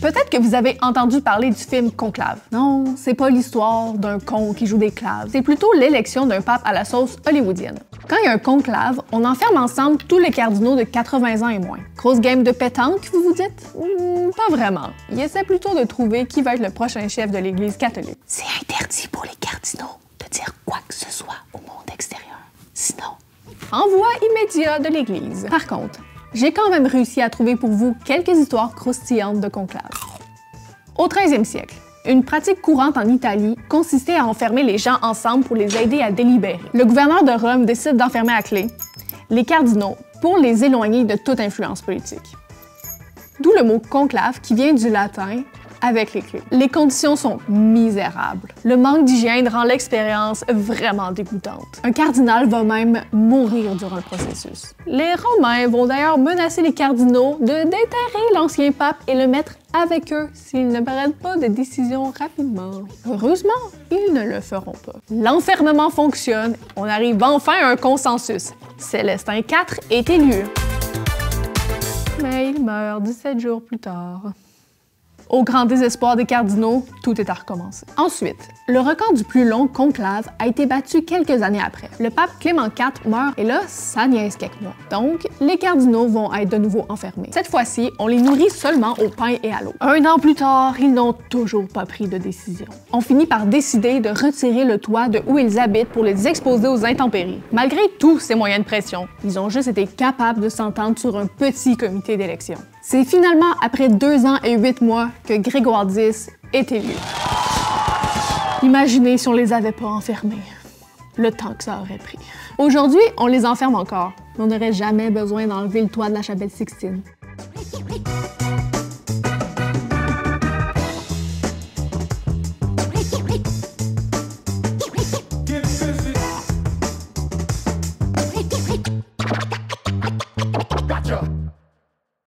Peut-être que vous avez entendu parler du film Conclave. Non, c'est pas l'histoire d'un con qui joue des claves. C'est plutôt l'élection d'un pape à la sauce hollywoodienne. Quand il y a un conclave, on enferme ensemble tous les cardinaux de 80 ans et moins. Grosse game de pétanque, vous vous dites? Pas vraiment. Il essaie plutôt de trouver qui va être le prochain chef de l'Église catholique. C'est interdit pour les cardinaux de dire quoi que ce soit au monde extérieur. Sinon... Envoi immédiat de l'Église. Par contre, j'ai quand même réussi à trouver pour vous quelques histoires croustillantes de conclave. Au 13e siècle, une pratique courante en Italie consistait à enfermer les gens ensemble pour les aider à délibérer. Le gouverneur de Rome décide d'enfermer à clé les cardinaux pour les éloigner de toute influence politique. D'où le mot conclave qui vient du latin avec les clés. Les conditions sont misérables. Le manque d'hygiène rend l'expérience vraiment dégoûtante. Un cardinal va même mourir durant le processus. Les Romains vont d'ailleurs menacer les cardinaux de déterrer l'ancien pape et le mettre avec eux s'ils ne prennent pas de décision rapidement. Heureusement, ils ne le feront pas. L'enfermement fonctionne, on arrive enfin à un consensus. Célestin IV est élu. Mais il meurt 17 jours plus tard. Au grand désespoir des cardinaux, tout est à recommencer. Ensuite, le record du plus long conclave a été battu quelques années après. Le pape Clément IV meurt et là, ça niaise quelques mois. Donc, les cardinaux vont être de nouveau enfermés. Cette fois-ci, on les nourrit seulement au pain et à l'eau. Un an plus tard, ils n'ont toujours pas pris de décision. On finit par décider de retirer le toit de où ils habitent pour les exposer aux intempéries. Malgré tous ces moyens de pression, ils ont juste été capables de s'entendre sur un petit comité d'élection. C'est finalement après 2 ans et 8 mois que Grégoire X est élu. Imaginez si on les avait pas enfermés. Le temps que ça aurait pris. Aujourd'hui, on les enferme encore, mais on n'aurait jamais besoin d'enlever le toit de la chapelle Sixtine.